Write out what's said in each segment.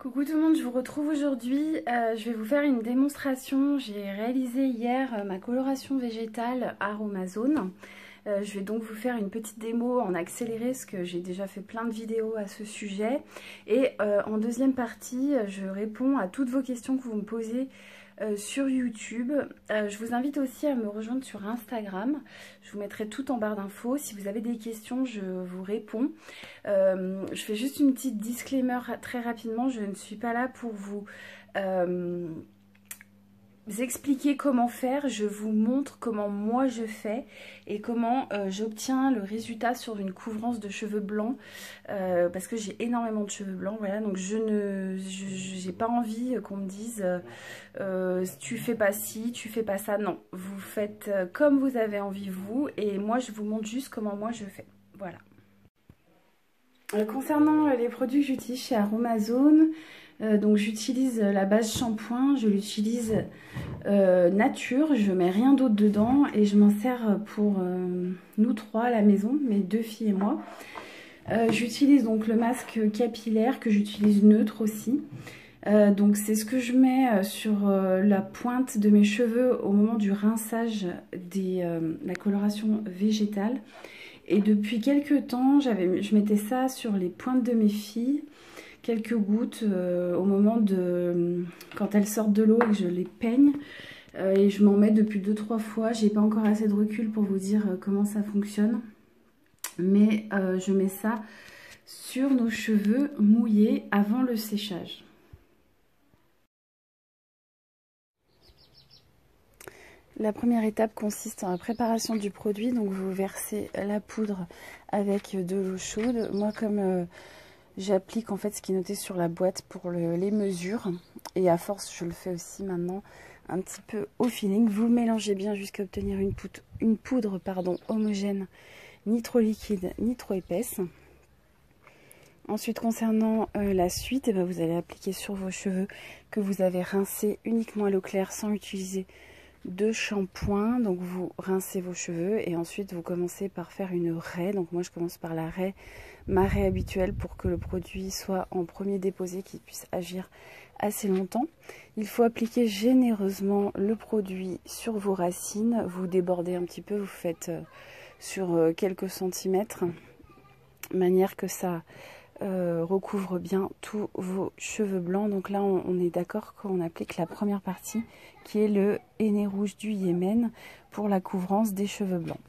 Coucou tout le monde, je vous retrouve aujourd'hui. Je vais vous faire une démonstration. J'ai réalisé hier ma coloration végétale Aromazone. Je vais donc vous faire une petite démo en accéléré parce que j'ai déjà fait plein de vidéos à ce sujet. Et en deuxième partie, je réponds à toutes vos questions que vous me posez sur YouTube. Je vous invite aussi à me rejoindre sur Instagram. Je vous mettrai tout en barre d'infos. Si vous avez des questions, je vous réponds. Je fais juste une petite disclaimer très rapidement. Je ne suis pas là pour vous expliquer comment faire. Je vous montre comment moi je fais et comment j'obtiens le résultat sur une couvrance de cheveux blancs parce que j'ai énormément de cheveux blancs, voilà. Donc j'ai pas envie qu'on me dise tu fais pas ci, tu fais pas ça. Non, vous faites comme vous avez envie vous, et moi je vous montre juste comment moi je fais, voilà. Concernant les produits que j'utilise chez Aromazone, donc j'utilise la base shampoing, je l'utilise nature, je mets rien d'autre dedans et je m'en sers pour nous trois à la maison, mes deux filles et moi. J'utilise donc le masque capillaire que j'utilise neutre aussi. Donc c'est ce que je mets sur la pointe de mes cheveux au moment du rinçage de la coloration végétale. Et depuis quelques temps, je mettais ça sur les pointes de mes filles, quelques gouttes au moment de quand elles sortent de l'eau et que je les peigne. Et je m'en mets depuis 2-3 fois. J'ai pas encore assez de recul pour vous dire comment ça fonctionne. Mais je mets ça sur nos cheveux mouillés avant le séchage. La première étape consiste en la préparation du produit. Donc vous versez la poudre avec de l'eau chaude. Moi, comme j'applique en fait ce qui est noté sur la boîte pour les mesures, et à force je le fais aussi maintenant un petit peu au feeling. Vous mélangez bien jusqu'à obtenir une poudre homogène, ni trop liquide ni trop épaisse. Ensuite, concernant la suite, vous allez appliquer sur vos cheveux que vous avez rincés uniquement à l'eau claire sans utiliser de shampoing. Donc vous rincez vos cheveux et ensuite vous commencez par faire une raie. Donc moi je commence par la raie, ma raie habituelle, pour que le produit soit en premier déposé, qu'il puisse agir assez longtemps. Il faut appliquer généreusement le produit sur vos racines. Vous débordez un petit peu, vous faites sur quelques centimètres, de manière que ça recouvre bien tous vos cheveux blancs. Donc là on est d'accord qu'on applique la première partie qui est le henné rouge du Yémen pour la couvrance des cheveux blancs.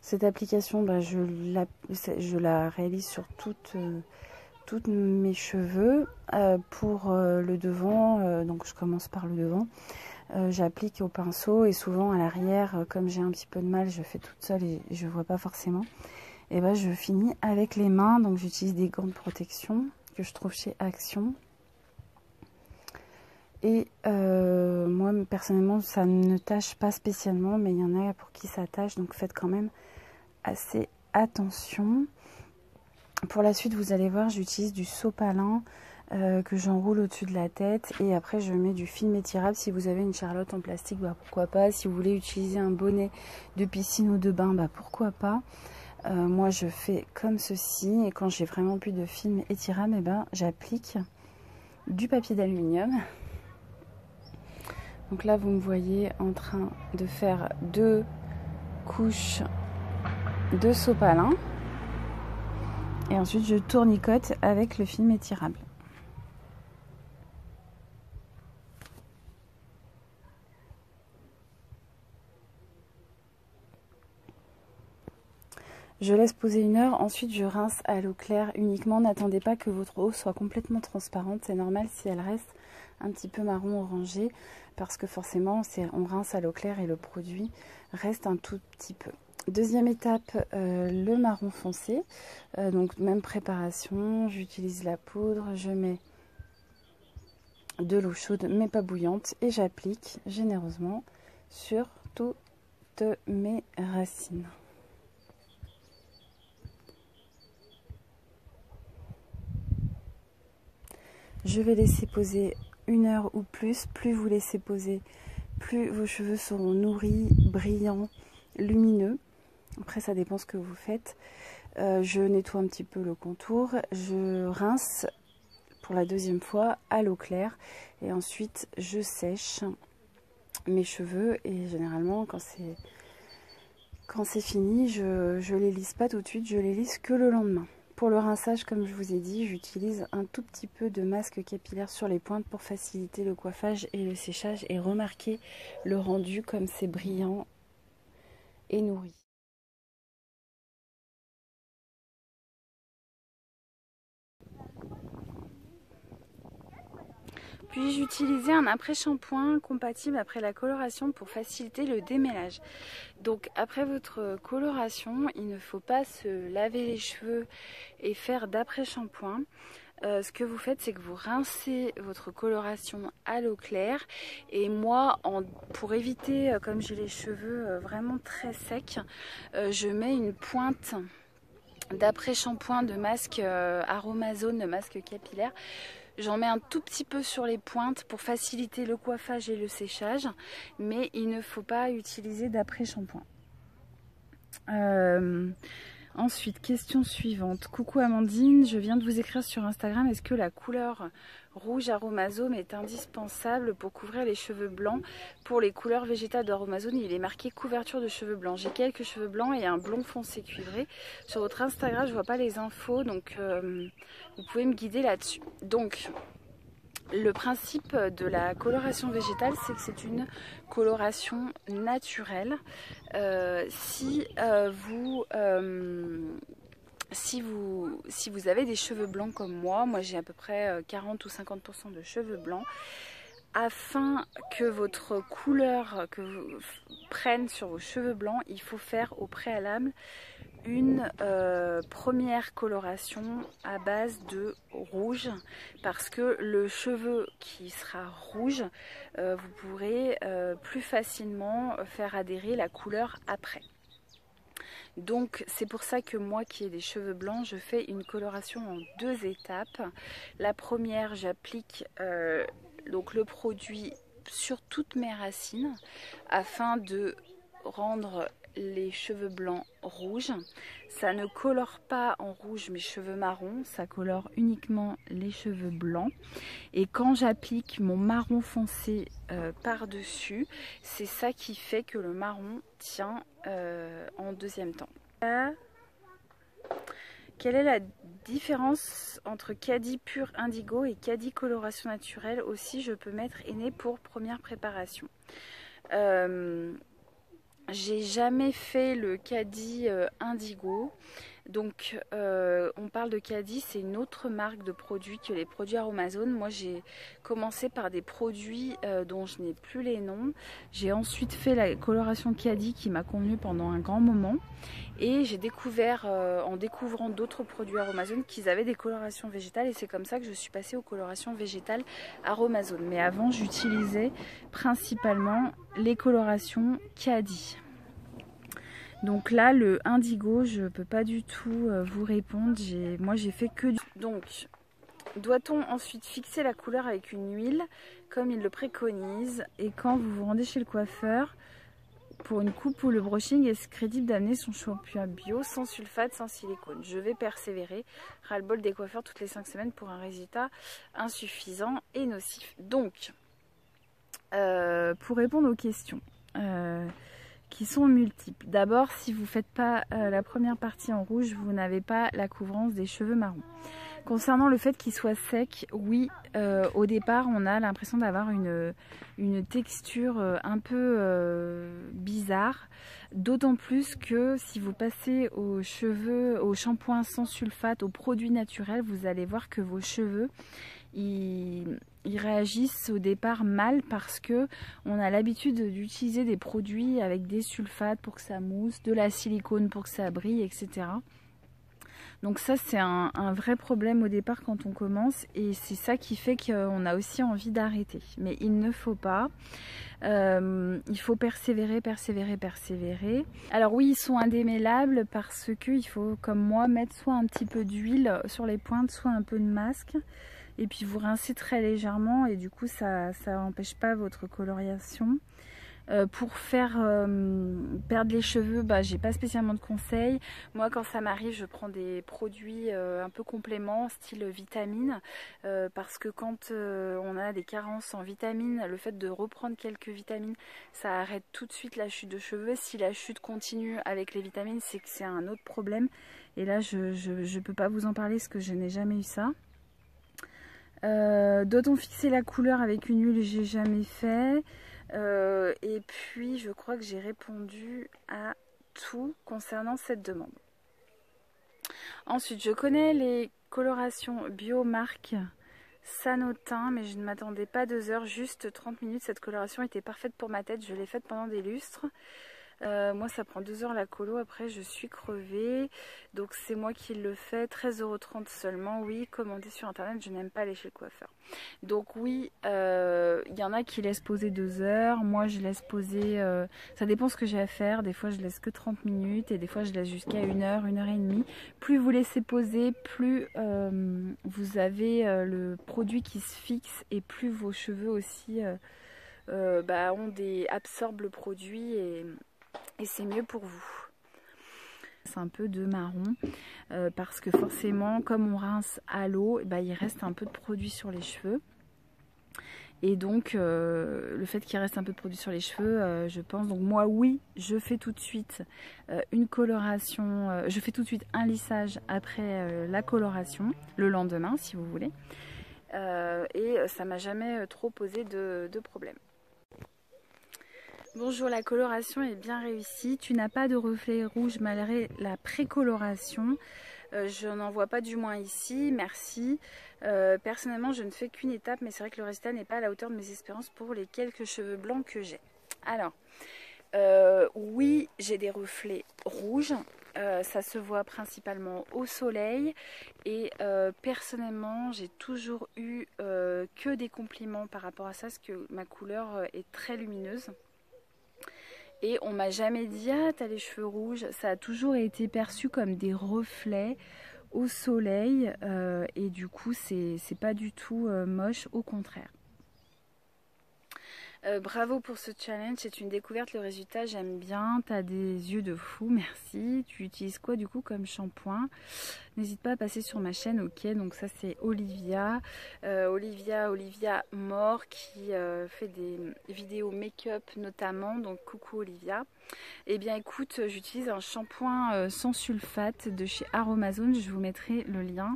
Cette application, je la réalise sur toutes mes cheveux. Pour le devant, donc je commence par le devant, j'applique au pinceau, et souvent à l'arrière, comme j'ai un petit peu de mal, je fais toute seule et je vois pas forcément. Et je finis avec les mains. Donc j'utilise des gants de protection que je trouve chez Action. Et moi personnellement ça ne tâche pas spécialement, mais il y en a pour qui ça tâche, donc faites quand même assez attention. Pour la suite, vous allez voir, j'utilise du sopalin que j'enroule au-dessus de la tête, et après je mets du film étirable. Si vous avez une charlotte en plastique, pourquoi pas. Si vous voulez utiliser un bonnet de piscine ou de bain, pourquoi pas. Moi je fais comme ceci, et quand j'ai vraiment plus de film étirable, j'applique du papier d'aluminium. Donc là vous me voyez en train de faire 2 couches de sopalin, et ensuite je tournicote avec le film étirable. Je laisse poser 1 heure, ensuite je rince à l'eau claire uniquement. N'attendez pas que votre eau soit complètement transparente, c'est normal si elle reste un petit peu marron orangé, parce que forcément on rince à l'eau claire et le produit reste un tout petit peu. Deuxième étape, le marron foncé. Donc même préparation, j'utilise la poudre, je mets de l'eau chaude mais pas bouillante, et j'applique généreusement sur toutes mes racines. Je vais laisser poser 1 heure ou plus. Plus vous laissez poser, plus vos cheveux seront nourris, brillants, lumineux. Après ça dépend ce que vous faites. Je nettoie un petit peu le contour, je rince pour la deuxième fois à l'eau claire et ensuite je sèche mes cheveux et généralement quand c'est fini, je les lisse pas tout de suite, je les lisse que le lendemain. Pour le rinçage, comme je vous ai dit, j'utilise un tout petit peu de masque capillaire sur les pointes pour faciliter le coiffage et le séchage et remarquer le rendu comme c'est brillant et nourri. Puis j'utilisais un après-shampoing compatible après la coloration pour faciliter le démêlage. Donc après votre coloration, il ne faut pas se laver les cheveux et faire d'après-shampoing. Ce que vous faites, c'est que vous rincez votre coloration à l'eau claire. Et moi, pour éviter, comme j'ai les cheveux vraiment très secs, je mets une pointe d'après-shampoing de masque Aromazone, de masque capillaire. J'en mets un tout petit peu sur les pointes pour faciliter le coiffage et le séchage, mais il ne faut pas utiliser d'après-shampoing. Ensuite, question suivante. Coucou Amandine, je viens de vous écrire sur Instagram. Est-ce que la couleur rouge Aromazone est indispensable pour couvrir les cheveux blancs? Pour les couleurs végétales d'Aromazone, il est marqué couverture de cheveux blancs. J'ai quelques cheveux blancs et un blond foncé cuivré. Sur votre Instagram, je vois pas les infos, donc vous pouvez me guider là-dessus. Donc, le principe de la coloration végétale, c'est que c'est une coloration naturelle. Si vous avez des cheveux blancs comme moi j'ai à peu près 40 ou 50% de cheveux blancs, afin que votre couleur que vous prenne sur vos cheveux blancs, il faut faire au préalable une première coloration à base de rouge, parce que le cheveu qui sera rouge, vous pourrez plus facilement faire adhérer la couleur après. Donc c'est pour ça que moi qui ai des cheveux blancs, je fais une coloration en 2 étapes. La première, j'applique donc le produit sur toutes mes racines afin de rendre les cheveux blancs rouges. Ça ne colore pas en rouge mes cheveux marrons, ça colore uniquement les cheveux blancs. Et quand j'applique mon marron foncé par-dessus, c'est ça qui fait que le marron tient en deuxième temps. Quelle est la différence entre Caddy pur indigo et Caddy coloration naturelle? Aussi, je peux mettre henné pour première préparation. J'ai jamais fait le Caddy indigo. Donc on parle de Caddy, c'est une autre marque de produits que les produits Aromazone. Moi j'ai commencé par des produits dont je n'ai plus les noms. J'ai ensuite fait la coloration Caddy qui m'a convenu pendant un grand moment. Et j'ai découvert, en découvrant d'autres produits Aromazone, qu'ils avaient des colorations végétales. Et c'est comme ça que je suis passée aux colorations végétales Aromazone. Mais avant j'utilisais principalement les colorations Caddy. Donc là, le indigo, je peux pas du tout vous répondre. Moi, j'ai fait que du... Donc, doit-on ensuite fixer la couleur avec une huile, comme il le préconise? Et quand vous vous rendez chez le coiffeur, pour une coupe ou le brushing, est-ce crédible d'amener son shampoing bio, sans sulfate, sans silicone? Je vais persévérer. Ras-le-bol des coiffeurs toutes les 5 semaines pour un résultat insuffisant et nocif. Donc, pour répondre aux questions... qui sont multiples. D'abord, si vous ne faites pas la première partie en rouge, vous n'avez pas la couvrance des cheveux marrons. Concernant le fait qu'ils soient secs, oui, au départ, on a l'impression d'avoir une texture un peu bizarre. D'autant plus que si vous passez aux cheveux, au shampoing sans sulfate, aux produits naturels, vous allez voir que vos cheveux, ils réagissent au départ mal parce que on a l'habitude d'utiliser des produits avec des sulfates pour que ça mousse, de la silicone pour que ça brille, etc. Donc ça c'est un vrai problème au départ quand on commence, et c'est ça qui fait qu'on a aussi envie d'arrêter. Mais il ne faut pas. Il faut persévérer, persévérer, persévérer. Alors oui, ils sont indémêlables parce qu'il faut, comme moi, mettre soit un petit peu d'huile sur les pointes, soit un peu de masque. Et puis vous rincez très légèrement et du coup ça n'empêche pas votre coloration. Pour faire perdre les cheveux, bah, j'ai pas spécialement de conseils. Moi, quand ça m'arrive, je prends des produits un peu compléments, style vitamines, parce que quand on a des carences en vitamines, le fait de reprendre quelques vitamines, ça arrête tout de suite la chute de cheveux. Si la chute continue avec les vitamines, c'est que c'est un autre problème. Et là, je peux pas vous en parler parce que je n'ai jamais eu ça. Doit-on fixer la couleur avec une huile? J'ai jamais fait. Et puis je crois que j'ai répondu à tout concernant cette demande. Ensuite, je connais les colorations Biomark Sanotin, mais je ne m'attendais pas 2 heures, juste 30 minutes. Cette coloration était parfaite pour ma tête, je l'ai faite pendant des lustres. Moi ça prend 2 heures la colo, après je suis crevée, donc c'est moi qui le fais. 13,30 € seulement. Oui, commandé sur internet, je n'aime pas aller chez le coiffeur. Donc oui, il y en a qui laissent poser 2 heures, moi je laisse poser, ça dépend ce que j'ai à faire. Des fois je laisse que 30 minutes et des fois je laisse jusqu'à 1 heure, 1 heure et demie. Plus vous laissez poser, plus vous avez le produit qui se fixe et plus vos cheveux aussi absorbent le produit et c'est mieux pour vous. C'est un peu de marron parce que forcément comme on rince à l'eau, il reste un peu de produit sur les cheveux. Et donc le fait qu'il reste un peu de produit sur les cheveux, je pense, donc moi oui, je fais tout de suite une coloration, je fais tout de suite un lissage après la coloration, le lendemain si vous voulez. Et ça m'a jamais trop posé de problème. Bonjour, la coloration est bien réussie. Tu n'as pas de reflets rouges malgré la précoloration. Je n'en vois pas, du moins ici, merci. Personnellement, je ne fais qu'une étape, mais c'est vrai que le résultat n'est pas à la hauteur de mes espérances pour les quelques cheveux blancs que j'ai. Alors, oui, j'ai des reflets rouges. Ça se voit principalement au soleil et personnellement j'ai toujours eu que des compliments par rapport à ça, parce que ma couleur est très lumineuse. Et on m'a jamais dit « Ah, t'as les cheveux rouges ». Ça a toujours été perçu comme des reflets au soleil. Et du coup, c'est pas du tout moche, au contraire. Bravo pour ce challenge, c'est une découverte, le résultat j'aime bien, t'as des yeux de fou, merci. Tu utilises quoi du coup comme shampoing? N'hésite pas à passer sur ma chaîne, ok. Donc ça c'est Olivia, Olivia Mort qui fait des vidéos make-up notamment, donc coucou Olivia. Eh bien écoute, j'utilise un shampoing sans sulfate de chez Aromazone, je vous mettrai le lien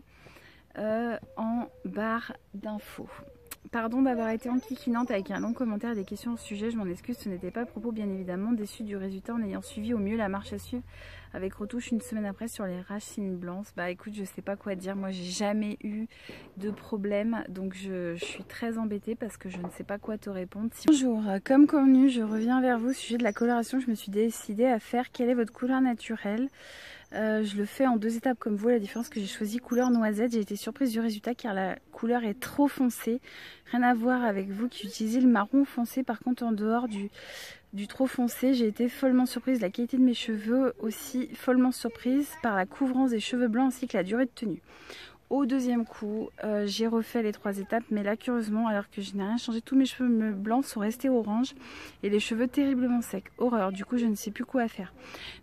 en barre d'infos. Pardon d'avoir été enquiquinante avec un long commentaire et des questions au sujet, je m'en excuse, ce n'était pas à propos bien évidemment, déçue du résultat en ayant suivi au mieux la marche à suivre avec retouche une semaine après sur les racines blanches. Bah écoute, je sais pas quoi dire, moi j'ai jamais eu de problème, donc je suis très embêtée parce que je ne sais pas quoi te répondre. Bonjour, comme convenu, je reviens vers vous au sujet de la coloration. Je me suis décidée à faire quelle est votre couleur naturelle. Je le fais en 2 étapes comme vous. La différence que j'ai choisi couleur noisette, j'ai été surprise du résultat car la couleur est trop foncée. Rien à voir avec vous qui utilisez le marron foncé. Par contre, en dehors du trop foncé, j'ai été follement surprise de la qualité de mes cheveux, aussi follement surprise par la couvrance des cheveux blancs ainsi que la durée de tenue. Au deuxième coup, j'ai refait les 3 étapes, mais là curieusement, alors que je n'ai rien changé, tous mes cheveux blancs sont restés orange et les cheveux terriblement secs. Horreur, du coup je ne sais plus quoi faire.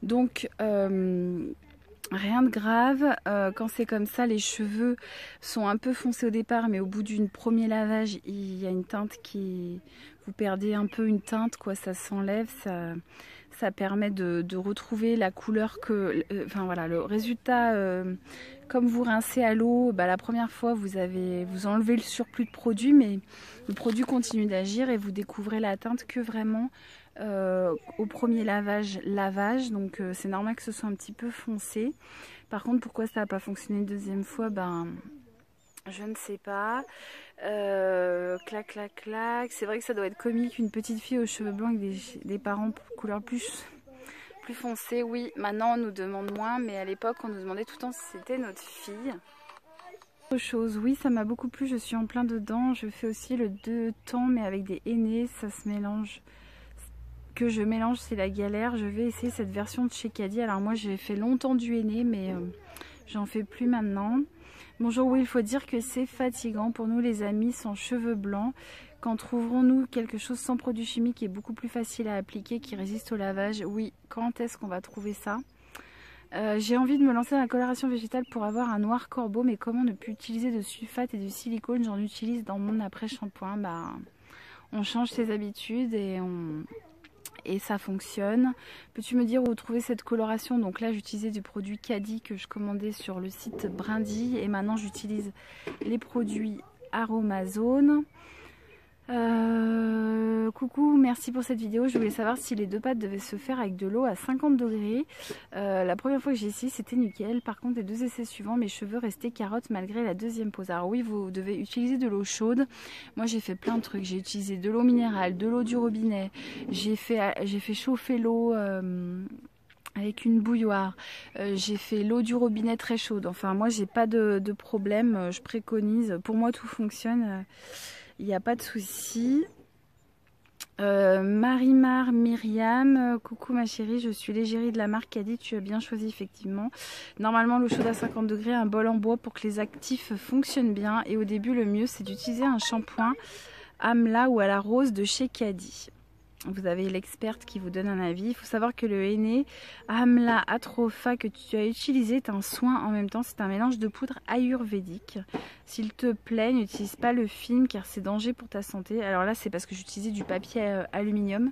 Donc rien de grave, quand c'est comme ça, les cheveux sont un peu foncés au départ, mais au bout d'un premier lavage, il y a une teinte qui... Vous perdez un peu une teinte, quoi, ça s'enlève, ça permet de retrouver la couleur que... Enfin voilà, le résultat, comme vous rincez à l'eau, la première fois vous enlevez le surplus de produit, mais le produit continue d'agir et vous découvrez la teinte que vraiment au premier lavage, donc c'est normal que ce soit un petit peu foncé. Par contre, pourquoi ça n'a pas fonctionné une deuxième fois, je ne sais pas. Clac, clac, clac. C'est vrai que ça doit être comique, une petite fille aux cheveux blancs avec des parents couleur plus foncée. Oui, maintenant on nous demande moins, mais à l'époque on nous demandait tout le temps si c'était notre fille. Autre chose, oui, ça m'a beaucoup plu, je suis en plein dedans. Je fais aussi le 2 temps, mais avec des hennées, ça se mélange. Que je mélange, c'est la galère. Je vais essayer cette version de chez Caddy. Alors moi j'ai fait longtemps du henné, mais j'en fais plus maintenant. Bonjour, oui, il faut dire que c'est fatigant pour nous les amis sans cheveux blancs. Quand trouverons-nous quelque chose sans produits chimiques et beaucoup plus facile à appliquer, qui résiste au lavage? Oui, quand est-ce qu'on va trouver ça? J'ai envie de me lancer dans la coloration végétale pour avoir un noir corbeau, mais comment ne plus utiliser de sulfate et de silicone? J'en utilise dans mon après-shampoing. Bah, on change ses habitudes et ça fonctionne. Peux-tu me dire où trouver cette coloration? Donc là, j'utilisais du produit Caddy que je commandais sur le site Brindy et maintenant j'utilise les produits Aromazone. Coucou, merci pour cette vidéo. Je voulais savoir si les deux pâtes devaient se faire avec de l'eau à 50 degrés. La première fois que j'ai essayé, c'était nickel. Par contre, les deux essais suivants, mes cheveux restaient carottes malgré la deuxième pause. Alors oui, vous devez utiliser de l'eau chaude. Moi, j'ai fait plein de trucs. J'ai utilisé de l'eau minérale, de l'eau du robinet. J'ai fait chauffer l'eau avec une bouilloire. J'ai fait l'eau du robinet très chaude. Enfin, moi, j'ai pas de problème. Je préconise. Pour moi, tout fonctionne. Il n'y a pas de souci. Marimar Myriam, coucou ma chérie, je suis l'égérie de la marque Caddy, tu as bien choisi effectivement. Normalement l'eau chaude à 50 degrés, un bol en bois pour que les actifs fonctionnent bien. Et au début le mieux c'est d'utiliser un shampoing Amla ou à la rose de chez Caddy. Vous avez l'experte qui vous donne un avis. Il faut savoir que le henné Amla Atropha que tu as utilisé est un soin en même temps. C'est un mélange de poudre ayurvédique. S'il te plaît, n'utilise pas le film car c'est dangereux pour ta santé. Alors là, c'est parce que j'utilisais du papier aluminium.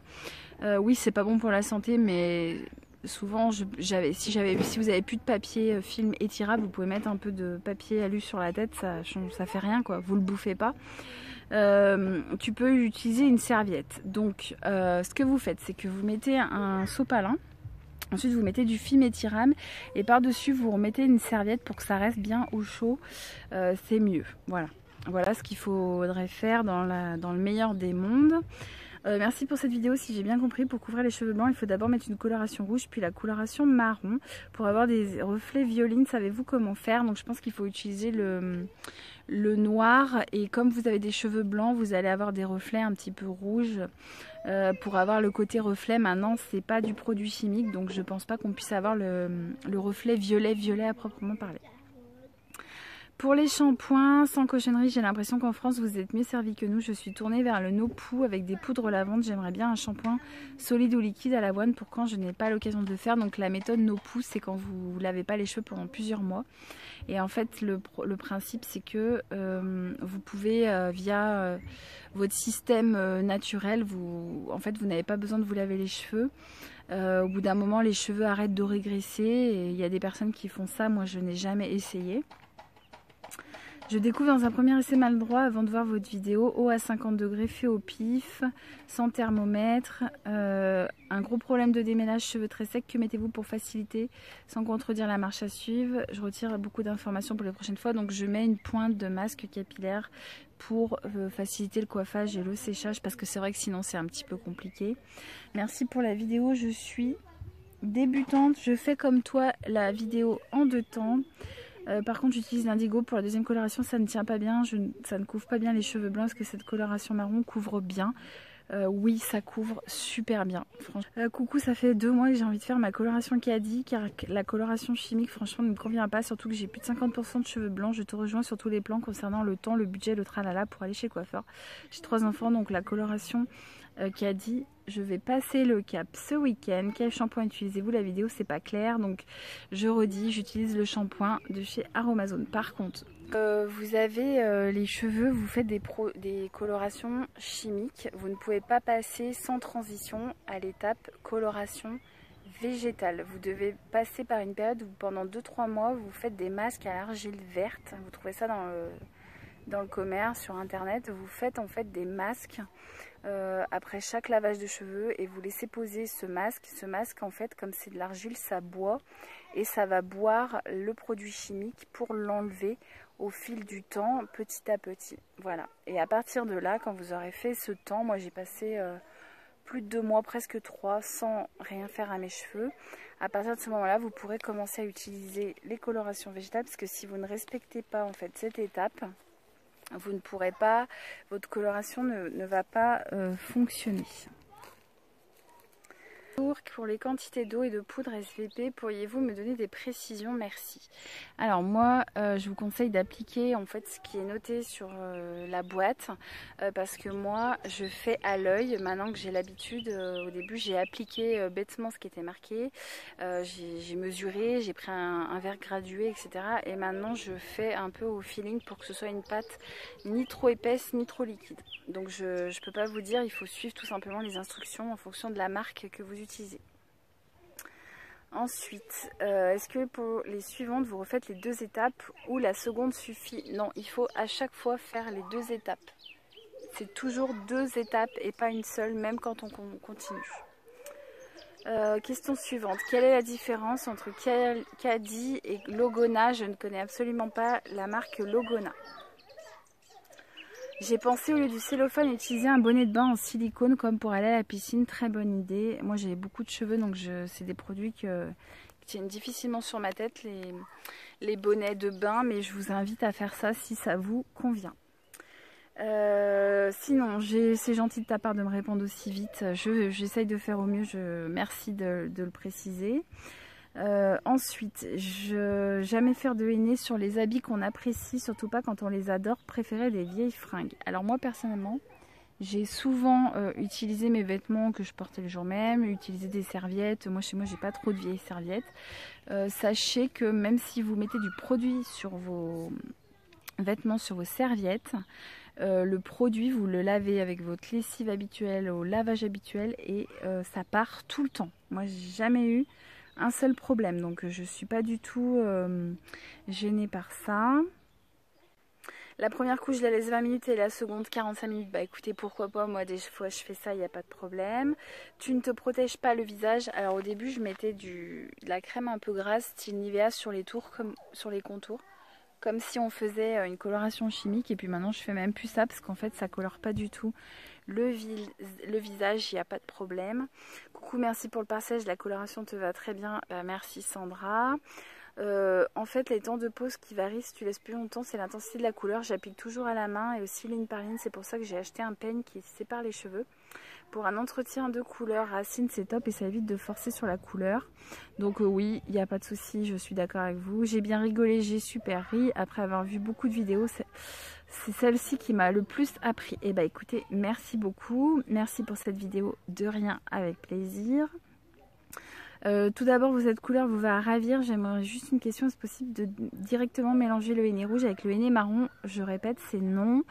Oui, c'est pas bon pour la santé, mais souvent, si vous avez plus de papier film étirable, vous pouvez mettre un peu de papier alu sur la tête. Ça fait rien, quoi. Vous le bouffez pas. Tu peux utiliser une serviette. Donc ce que vous faites, c'est que vous mettez un sopalin, ensuite vous mettez du film étirable et par dessus vous remettez une serviette pour que ça reste bien au chaud. C'est mieux. Voilà ce qu'il faudrait faire dans le meilleur des mondes. Merci pour cette vidéo. Si j'ai bien compris, pour couvrir les cheveux blancs, il faut d'abord mettre une coloration rouge puis la coloration marron pour avoir des reflets violines. Savez-vous comment faire? Donc je pense qu'il faut utiliser le noir, et comme vous avez des cheveux blancs, vous allez avoir des reflets un petit peu rouges pour avoir le côté reflet. Maintenant, c'est pas du produit chimique, donc je pense pas qu'on puisse avoir le reflet violet à proprement parler. Pour les shampoings, sans cochonnerie, j'ai l'impression qu'en France, vous êtes mieux servis que nous. Je suis tournée vers le No-Poo avec des poudres lavandes. J'aimerais bien un shampoing solide ou liquide à l'avoine pour quand je n'ai pas l'occasion de le faire. Donc la méthode No-Poo, c'est quand vous ne lavez pas les cheveux pendant plusieurs mois. Et en fait, le principe, c'est que vous pouvez, via votre système naturel, vous n'avez pas besoin de vous laver les cheveux. Au bout d'un moment, les cheveux arrêtent de régresser. Et il y a des personnes qui font ça. Moi, je n'ai jamais essayé. Je découvre dans un premier essai maladroit avant de voir votre vidéo. Eau à 50 degrés, fait au pif, sans thermomètre. Un gros problème de démêlage, cheveux très secs. Que mettez-vous pour faciliter sans contredire la marche à suivre? Je retire beaucoup d'informations pour les prochaines fois. Donc je mets une pointe de masque capillaire pour faciliter le coiffage et le séchage. Parce que c'est vrai que sinon c'est un petit peu compliqué. Merci pour la vidéo. Je suis débutante. Je fais comme toi la vidéo en 2 temps. Par contre j'utilise l'indigo pour la deuxième coloration, ça ne tient pas bien, ça ne couvre pas bien les cheveux blancs. Est-ce que cette coloration marron couvre bien? Oui, ça couvre super bien. Coucou, ça fait 2 mois que j'ai envie de faire ma coloration Caddy car la coloration chimique franchement ne me convient pas, surtout que j'ai plus de 50% de cheveux blancs. Je te rejoins sur tous les plans concernant le temps, le budget, le tralala pour aller chez le coiffeur. J'ai 3 enfants, donc la coloration Caddy, je vais passer le cap ce week-end. Quel shampoing utilisez-vous? La vidéo c'est pas clair, donc je redis, j'utilise le shampoing de chez Aromazone. Par contre, vous avez les cheveux, vous faites des colorations chimiques, vous ne pouvez pas passer sans transition à l'étape coloration végétale. Vous devez passer par une période où pendant 2-3 mois vous faites des masques à l'argile verte. Vous trouvez ça dans le commerce, sur internet. Vous faites en fait des masques après chaque lavage de cheveux et vous laissez poser ce masque. Ce masque en fait, comme c'est de l'argile, ça boit et ça va boire le produit chimique pour l'enlever au fil du temps, petit à petit. Voilà. Et à partir de là, quand vous aurez fait ce temps, moi j'ai passé plus de 2 mois, presque 3, sans rien faire à mes cheveux. À partir de ce moment-là, vous pourrez commencer à utiliser les colorations végétales, parce que si vous ne respectez pas en fait cette étape, vous ne pourrez pas, votre coloration ne va pas fonctionner. Pour les quantités d'eau et de poudre SVP, pourriez-vous me donner des précisions? Merci. Alors moi, je vous conseille d'appliquer en fait ce qui est noté sur la boîte parce que moi, je fais à l'œil. Maintenant que j'ai l'habitude, au début, j'ai appliqué bêtement ce qui était marqué. J'ai mesuré, j'ai pris un verre gradué, etc. Et maintenant, je fais un peu au feeling pour que ce soit une pâte ni trop épaisse ni trop liquide. Donc je ne peux pas vous dire, il faut suivre tout simplement les instructions en fonction de la marque que vous utilisez. Ensuite, est-ce que pour les suivantes, vous refaites les 2 étapes ou la seconde suffit? Non, il faut à chaque fois faire les 2 étapes. C'est toujours 2 étapes et pas une seule, même quand on continue. Question suivante. Quelle est la différence entre Caddy et Logona? Je ne connais absolument pas la marque Logona. J'ai pensé au lieu du cellophane utiliser un bonnet de bain en silicone comme pour aller à la piscine. Très bonne idée. Moi j'ai beaucoup de cheveux donc c'est des produits qui tiennent difficilement sur ma tête, les bonnets de bain, mais je vous invite à faire ça si ça vous convient. Sinon, c'est gentil de ta part de me répondre aussi vite. J'essaye de faire au mieux. Merci de le préciser. Ensuite, jamais faire de henné sur les habits qu'on apprécie, surtout pas quand on les adore, préférer des vieilles fringues. Alors moi personnellement, j'ai souvent utilisé mes vêtements que je portais le jour même, utilisé des serviettes. Moi chez moi j'ai pas trop de vieilles serviettes. Sachez que même si vous mettez du produit sur vos vêtements, sur vos serviettes, le produit vous le lavez avec votre lessive habituelle au lavage habituel et ça part tout le temps. Moi j'ai jamais eu un seul problème, donc je suis pas du tout gênée par ça. La première couche je la laisse 20 minutes et la seconde 45 minutes. Bah écoutez, pourquoi pas, moi des fois je fais ça, il n'y a pas de problème. Tu ne te protèges pas le visage. Alors au début je mettais de la crème un peu grasse style Nivea sur les tours, comme sur les contours, comme si on faisait une coloration chimique. Et puis maintenant je fais même plus ça parce qu'en fait ça colore pas du tout le visage, il n'y a pas de problème. Coucou, merci pour le partage, la coloration te va très bien. Bah, merci Sandra. En fait les temps de pause qui varient si tu laisses plus longtemps, c'est l'intensité de la couleur. J'applique toujours à la main et aussi ligne par ligne. C'est pour ça que j'ai acheté un peigne qui sépare les cheveux. Pour un entretien de couleur racine, c'est top et ça évite de forcer sur la couleur. Donc oui, il n'y a pas de souci, je suis d'accord avec vous. J'ai bien rigolé, j'ai super ri. Après avoir vu beaucoup de vidéos, c'est celle-ci qui m'a le plus appris. Et bah écoutez, merci beaucoup. Merci pour cette vidéo, de rien, avec plaisir. Tout d'abord, cette couleur vous va ravir. J'aimerais juste une question, est-ce possible de directement mélanger le henné rouge avec le henné marron? Je répète, c'est non.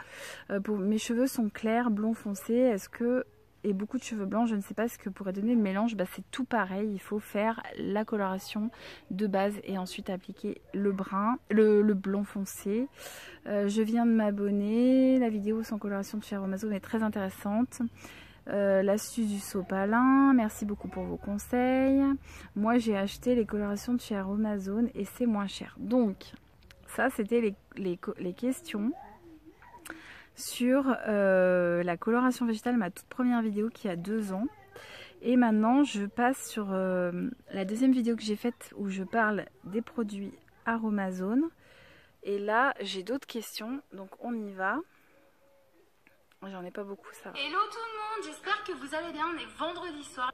Mes cheveux sont clairs, blond foncé. Est-ce que... Et beaucoup de cheveux blancs, je ne sais pas ce que pourrait donner le mélange. Bah, c'est tout pareil, il faut faire la coloration de base et ensuite appliquer le brun, le blond foncé. Je viens de m'abonner. La vidéo sans coloration de chez Aromazone est très intéressante. L'astuce du sopalin, merci beaucoup pour vos conseils. Moi j'ai acheté les colorations de chez Aromazone et c'est moins cher. Donc ça c'était les questions sur la coloration végétale, ma toute première vidéo qui a 2 ans. Et maintenant je passe sur la deuxième vidéo que j'ai faite où je parle des produits Aromazone. Et là j'ai d'autres questions, donc on y va. J'en ai pas beaucoup, ça. Hello tout le monde, j'espère que vous allez bien, on est vendredi soir.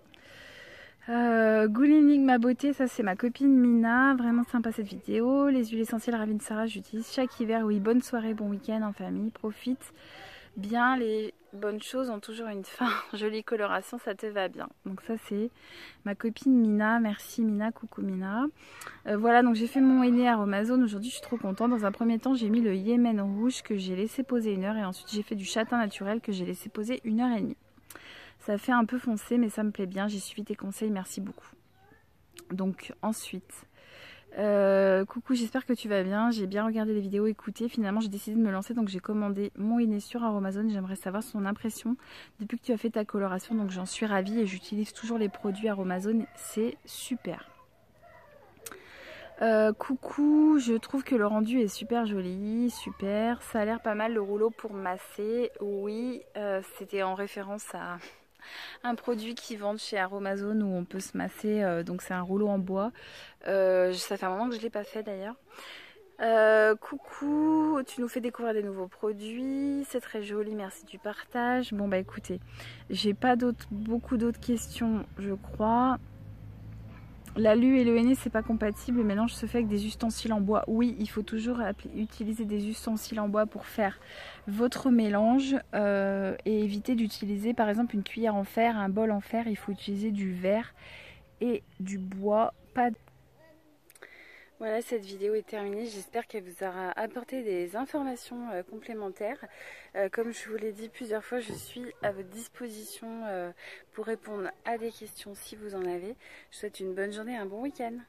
Goulining ma beauté, ça c'est ma copine Mina, vraiment sympa cette vidéo. Les huiles essentielles Ravine Sarah, j'utilise chaque hiver. Oui, bonne soirée, bon week-end en famille, profite bien, les bonnes choses ont toujours une fin. Jolie coloration, ça te va bien. Donc ça c'est ma copine Mina, merci Mina, coucou Mina. Voilà, donc j'ai fait mon henné Aromazone, aujourd'hui je suis trop contente. Dans un premier temps j'ai mis le Yémen rouge que j'ai laissé poser 1 heure et ensuite j'ai fait du châtain naturel que j'ai laissé poser 1h30. Ça fait un peu foncé mais ça me plaît bien, j'ai suivi tes conseils, merci beaucoup. Donc ensuite... coucou, j'espère que tu vas bien. J'ai bien regardé les vidéos, écouté. Finalement, j'ai décidé de me lancer, donc j'ai commandé mon henné sur Aromazone. J'aimerais savoir son impression depuis que tu as fait ta coloration. Donc j'en suis ravie et j'utilise toujours les produits Aromazone. C'est super. Coucou, je trouve que le rendu est super joli, super. Ça a l'air pas mal le rouleau pour masser. Oui, c'était en référence à... un produit qu'ils vendent chez Aromazone où on peut se masser, donc c'est un rouleau en bois. Ça fait un moment que je ne l'ai pas fait d'ailleurs. Coucou, tu nous fais découvrir des nouveaux produits, c'est très joli, merci du partage. Bon bah écoutez, j'ai pas beaucoup d'autres questions je crois. L'alu et le henné c'est pas compatible, le mélange se fait avec des ustensiles en bois. Oui, il faut toujours utiliser des ustensiles en bois pour faire votre mélange et éviter d'utiliser par exemple une cuillère en fer, un bol en fer, il faut utiliser du verre et du bois, pas. Voilà, cette vidéo est terminée. J'espère qu'elle vous aura apporté des informations complémentaires. Comme je vous l'ai dit plusieurs fois, je suis à votre disposition pour répondre à des questions si vous en avez. Je vous souhaite une bonne journée et un bon week-end.